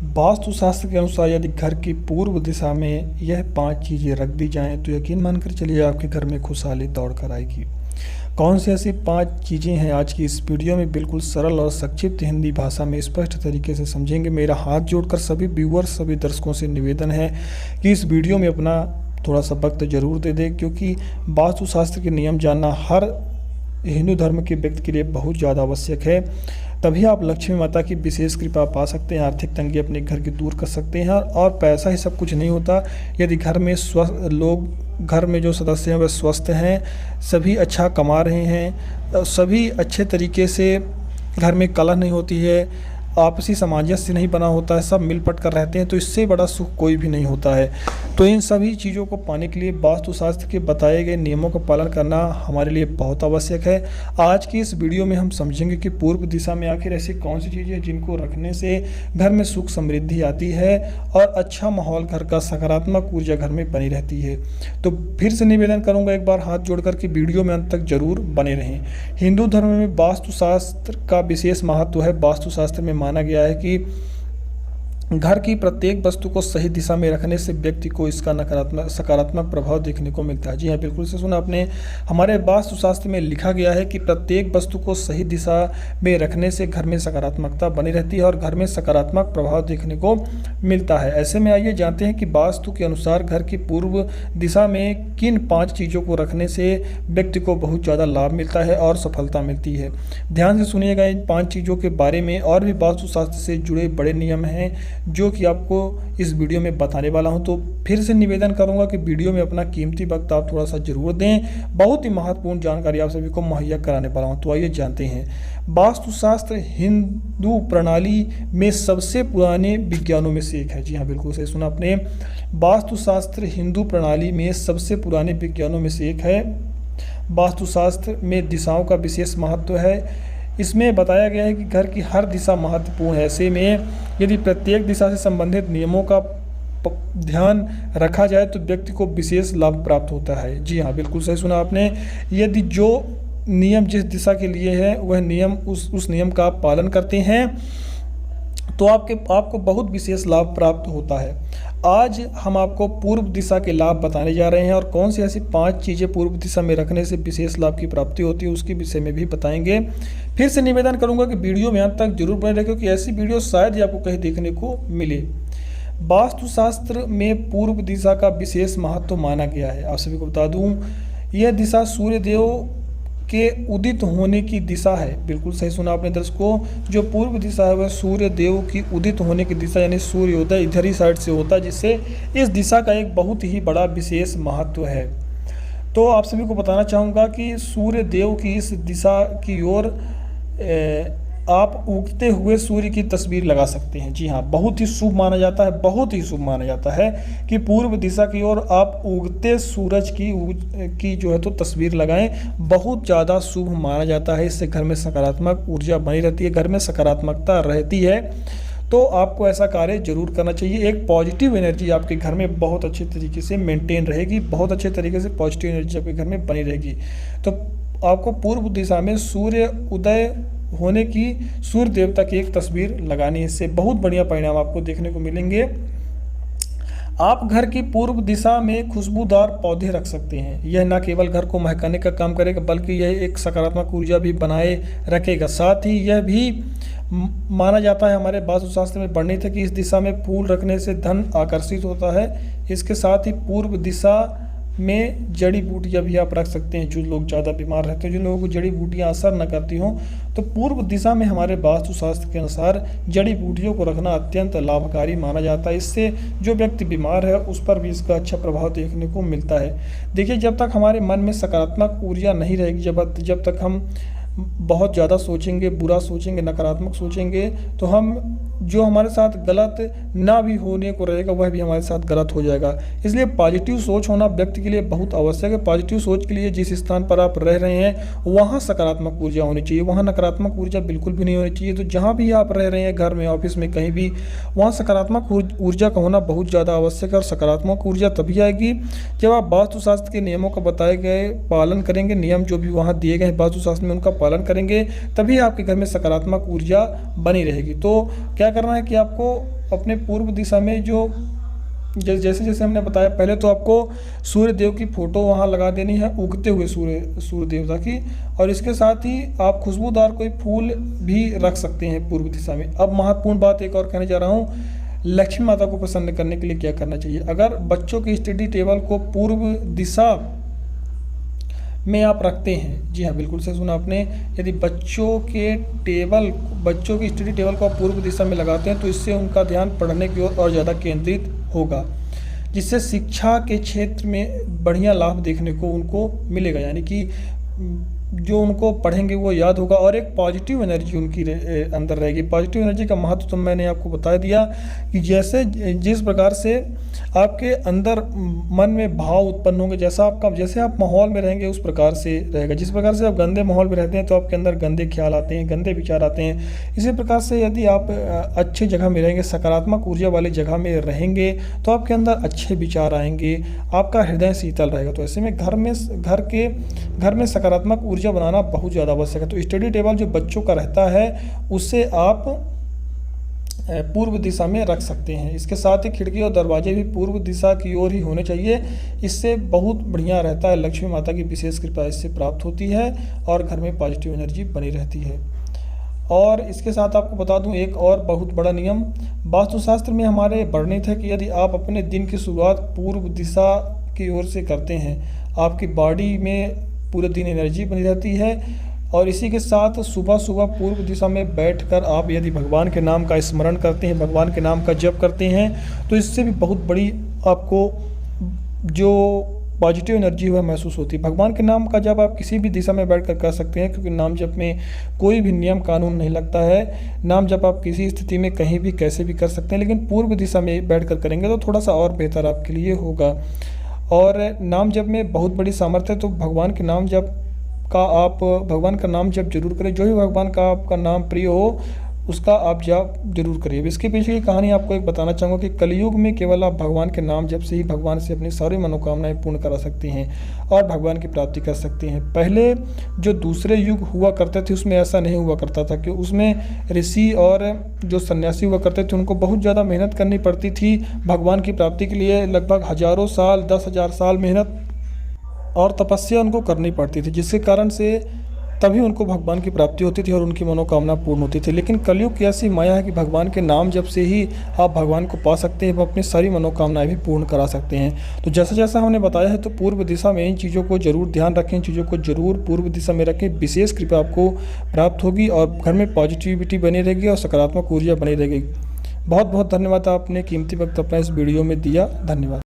वास्तुशास्त्र के अनुसार यदि घर की पूर्व दिशा में यह 5 चीज़ें रख दी जाएं तो यकीन मानकर चलिए आपके घर में खुशहाली दौड़ कर आएगी। कौन सी ऐसी 5 चीज़ें हैं आज की इस वीडियो में बिल्कुल सरल और संक्षिप्त हिंदी भाषा में स्पष्ट तरीके से समझेंगे। मेरा हाथ जोड़कर सभी व्यूअर्स सभी दर्शकों से निवेदन है कि इस वीडियो में अपना थोड़ा सा वक्त जरूर दे दें, क्योंकि वास्तुशास्त्र के नियम जानना हर हिंदू धर्म के व्यक्ति के लिए बहुत ज़्यादा आवश्यक है। तभी आप लक्ष्मी माता की विशेष कृपा पा सकते हैं, आर्थिक तंगी अपने घर की दूर कर सकते हैं। और पैसा ही सब कुछ नहीं होता। यदि घर में घर में जो सदस्य हैं वह स्वस्थ हैं, सभी अच्छा कमा रहे हैं, सभी अच्छे तरीके से घर में कलह नहीं होती है, आपसी सामंजस्य नहीं बना होता है, सब मिलपट कर रहते हैं, तो इससे बड़ा सुख कोई भी नहीं होता है। तो इन सभी चीज़ों को पाने के लिए वास्तुशास्त्र के बताए गए नियमों का पालन करना हमारे लिए बहुत आवश्यक है। आज की इस वीडियो में हम समझेंगे कि पूर्व दिशा में आखिर ऐसी कौन सी चीज़ें हैं जिनको रखने से घर में सुख समृद्धि आती है और अच्छा माहौल, घर का सकारात्मक ऊर्जा घर में बनी रहती है। तो फिर से निवेदन करूँगा एक बार हाथ जोड़कर कि वीडियो में अंत तक जरूर बने रहें। हिंदू धर्म में वास्तुशास्त्र का विशेष महत्व है। वास्तुशास्त्र में माना गया है कि घर की प्रत्येक वस्तु को सही दिशा में रखने से व्यक्ति को इसका सकारात्मक प्रभाव देखने को मिलता है। जी हाँ, बिल्कुल से सुना आपने। हमारे वास्तुशास्त्र में लिखा गया है कि प्रत्येक वस्तु को सही दिशा में रखने से घर में सकारात्मकता बनी रहती है और घर में सकारात्मक प्रभाव देखने को मिलता है। ऐसे में आइए जानते हैं कि वास्तु के अनुसार घर की पूर्व दिशा में किन 5 चीज़ों को रखने से व्यक्ति को बहुत ज़्यादा लाभ मिलता है और सफलता मिलती है। ध्यान से सुनिएगा इन 5 चीज़ों के बारे में। और भी वास्तुशास्त्र से जुड़े बड़े नियम हैं जो कि आपको इस वीडियो में बताने वाला हूं। तो फिर से निवेदन करूंगा कि वीडियो में अपना कीमती वक्त आप थोड़ा सा जरूर दें। बहुत ही महत्वपूर्ण जानकारी आप सभी को मुहैया कराने वाला हूं। तो आइए जानते हैं। वास्तुशास्त्र हिंदू प्रणाली में सबसे पुराने विज्ञानों में से एक है। जी हाँ, बिल्कुल सही सुना आपने। वास्तुशास्त्र हिंदू प्रणाली में सबसे पुराने विज्ञानों में से एक है। वास्तुशास्त्र में दिशाओं का विशेष महत्व है। इसमें बताया गया है कि घर की हर दिशा महत्वपूर्ण है। ऐसे में यदि प्रत्येक दिशा से संबंधित नियमों का ध्यान रखा जाए तो व्यक्ति को विशेष लाभ प्राप्त होता है। जी हाँ, बिल्कुल सही सुना आपने। यदि जो नियम जिस दिशा के लिए है वह नियम उस नियम का आप पालन करते हैं तो आपको बहुत विशेष लाभ प्राप्त होता है। आज हम आपको पूर्व दिशा के लाभ बताने जा रहे हैं और कौन सी ऐसी 5 चीज़ें पूर्व दिशा में रखने से विशेष लाभ की प्राप्ति होती है उसके विषय में भी बताएंगे। फिर से निवेदन करूंगा कि वीडियो में अंत तक जरूर बने रहें, क्योंकि ऐसी वीडियो शायद ही आपको कहीं देखने को मिले। वास्तुशास्त्र में पूर्व दिशा का विशेष महत्व माना गया है। आप सभी को बता दूं, यह दिशा सूर्य देव के उदित होने की दिशा है। बिल्कुल सही सुना आपने दर्शकों। जो पूर्व दिशा है वह सूर्य देव की उदित होने की दिशा यानी सूर्योदय इधर ही साइड से होता है, जिससे इस दिशा का एक बहुत ही बड़ा विशेष महत्व है। तो आप सभी को बताना चाहूँगा कि सूर्य देव की इस दिशा की ओर आप उगते हुए सूर्य की तस्वीर लगा सकते हैं। जी हाँ, बहुत ही शुभ माना जाता है, बहुत ही शुभ माना जाता है कि पूर्व दिशा की ओर आप उगते सूरज की जो है तो तस्वीर लगाएं। बहुत ज़्यादा शुभ माना जाता है। इससे घर में सकारात्मक ऊर्जा बनी रहती है, घर में सकारात्मकता रहती है। तो आपको ऐसा कार्य जरूर करना चाहिए। एक पॉजिटिव एनर्जी आपके घर में बहुत अच्छे तरीके से मेंटेन रहेगी, बहुत अच्छे तरीके से पॉजिटिव एनर्जी आपके घर में बनी रहेगी। तो आपको पूर्व दिशा में सूर्य उदय होने की सूर्य देवता की एक तस्वीर लगानी है। इससे बहुत बढ़िया परिणाम आपको देखने को मिलेंगे। आप घर की पूर्व दिशा में खुशबूदार पौधे रख सकते हैं। यह न केवल घर को महकाने का काम करेगा बल्कि यह एक सकारात्मक ऊर्जा भी बनाए रखेगा। साथ ही यह भी माना जाता है, हमारे वास्तुशास्त्र में वर्णित है कि इस दिशा में फूल रखने से धन आकर्षित होता है। इसके साथ ही पूर्व दिशा में जड़ी बूटियाँ भी आप रख सकते हैं। जो लोग ज़्यादा बीमार रहते हैं, जिन लोगों को जड़ी बूटियाँ असर न करती हों, तो पूर्व दिशा में हमारे वास्तुशास्त्र के अनुसार जड़ी बूटियों को रखना अत्यंत लाभकारी माना जाता है। इससे जो व्यक्ति बीमार है उस पर भी इसका अच्छा प्रभाव देखने को मिलता है। देखिए, जब तक हमारे मन में सकारात्मक ऊर्जा नहीं रहेगी, जब तक हम बहुत ज़्यादा सोचेंगे, बुरा सोचेंगे, नकारात्मक सोचेंगे, तो हम जो हमारे साथ गलत ना भी होने को रहेगा वह भी हमारे साथ गलत हो जाएगा। इसलिए पॉजिटिव सोच होना व्यक्ति के लिए बहुत आवश्यक है। पॉजिटिव सोच के लिए जिस स्थान पर आप रह रहे हैं वहाँ सकारात्मक ऊर्जा होनी चाहिए, वहाँ नकारात्मक ऊर्जा बिल्कुल भी नहीं होनी चाहिए। तो जहाँ भी आप रह रहे हैं, घर में, ऑफिस में, कहीं भी, वहाँ सकारात्मक ऊर्जा का होना बहुत ज़्यादा आवश्यक है। और सकारात्मक ऊर्जा तभी आएगी जब आप वास्तुशास्त्र के नियमों का बताए गए पालन करेंगे। नियम जो भी वहाँ दिए गए हैं वास्तुशास्त्र में, उनका पालन करेंगे तभी आपके घर में सकारात्मक ऊर्जा बनी रहेगी। तो क्या करना है कि आपको अपने पूर्व दिशा में जो जैसे जैसे हमने बताया, पहले तो आपको सूर्य देव की फ़ोटो वहाँ लगा देनी है, उगते हुए सूर्य देवता की, और इसके साथ ही आप खुशबूदार कोई फूल भी रख सकते हैं पूर्व दिशा में। अब महत्वपूर्ण बात एक और कहने जा रहा हूँ, लक्ष्मी माता को प्रसन्न करने के लिए क्या करना चाहिए। अगर बच्चों के स्टडी टेबल को पूर्व दिशा में आप रखते हैं, जी हाँ बिल्कुल सही सुना आपने, यदि बच्चों की स्टडी टेबल को आप पूर्व दिशा में लगाते हैं तो इससे उनका ध्यान पढ़ने की ओर और ज़्यादा केंद्रित होगा, जिससे शिक्षा के क्षेत्र में बढ़िया लाभ देखने को उनको मिलेगा। यानी कि जो उनको पढ़ेंगे वो याद होगा और एक पॉजिटिव एनर्जी उनकी अंदर रहेगी। पॉजिटिव एनर्जी का महत्व तो मैंने आपको बता दिया कि जैसे जिस प्रकार से आपके अंदर मन में भाव उत्पन्न होंगे, जैसे आप माहौल में रहेंगे उस प्रकार से रहेगा। जिस प्रकार से आप गंदे माहौल में रहते हैं तो आपके अंदर गंदे ख्याल आते हैं, गंदे विचार आते हैं। इसी प्रकार से यदि आप अच्छी जगह में रहेंगे, सकारात्मक ऊर्जा वाली जगह में रहेंगे तो आपके अंदर अच्छे विचार आएंगे, आपका हृदय शीतल रहेगा। तो ऐसे में घर में सकारात्मक ऊर्जा बनाना बहुत ज़्यादा आवश्यक है। तो स्टडी टेबल जो बच्चों का रहता है उसे आप पूर्व दिशा में रख सकते हैं। इसके साथ ही खिड़की और दरवाजे भी पूर्व दिशा की ओर ही होने चाहिए। इससे बहुत बढ़िया रहता है, लक्ष्मी माता की विशेष कृपा इससे प्राप्त होती है और घर में पॉजिटिव एनर्जी बनी रहती है। और इसके साथ आपको बता दूं एक और बहुत बड़ा नियम वास्तुशास्त्र में हमारे वर्णित है कि यदि आप अपने दिन की शुरुआत पूर्व दिशा की ओर से करते हैं, आपकी बॉडी में पूरे दिन एनर्जी बनी रहती है। और इसी के साथ सुबह सुबह पूर्व दिशा में बैठकर आप यदि भगवान के नाम का स्मरण करते हैं, भगवान के नाम का जप करते हैं, तो इससे भी बहुत बड़ी आपको जो पॉजिटिव एनर्जी वह महसूस होती है। भगवान के नाम का जप आप किसी भी दिशा में बैठकर कर सकते हैं, क्योंकि नाम जप में कोई भी नियम कानून नहीं लगता है। नाम जप आप किसी स्थिति में कहीं भी कैसे भी कर सकते हैं, लेकिन पूर्व दिशा में बैठकर करेंगे तो थोड़ा सा और बेहतर आपके लिए होगा। और नाम जप में बहुत बड़ी सामर्थ्य है, तो भगवान का नाम जप जरूर करें। जो भी भगवान का आपका नाम प्रिय हो उसका आप जप जरूर करिए। इसके पीछे की कहानी आपको एक बताना चाहूँगा कि कलयुग में केवल आप भगवान के नाम जप से ही भगवान से अपनी सारी मनोकामनाएं पूर्ण करा सकते हैं और भगवान की प्राप्ति कर सकते हैं। पहले जो दूसरे युग हुआ करते थे उसमें ऐसा नहीं हुआ करता था, कि उसमें ऋषि और जो सन्यासी हुआ करते थे उनको बहुत ज़्यादा मेहनत करनी पड़ती थी भगवान की प्राप्ति के लिए। लगभग हज़ारों साल, 10,000 साल मेहनत और तपस्या उनको करनी पड़ती थी, जिसके कारण से तभी उनको भगवान की प्राप्ति होती थी और उनकी मनोकामना पूर्ण होती थी। लेकिन कलयुग की ऐसी माया है कि भगवान के नाम जप से ही आप भगवान को पा सकते हैं, अपनी सारी मनोकामनाएं भी पूर्ण करा सकते हैं। तो जैसा जैसा हमने बताया है, तो पूर्व दिशा में इन चीज़ों को जरूर ध्यान रखें, इन चीज़ों को जरूर पूर्व दिशा में रखें। विशेष कृपा आपको प्राप्त होगी और घर में पॉजिटिविटी बनी रहेगी और सकारात्मक ऊर्जा बनी रहेगी। बहुत बहुत धन्यवाद, आपने कीमती वक्त अपना इस वीडियो में दिया। धन्यवाद।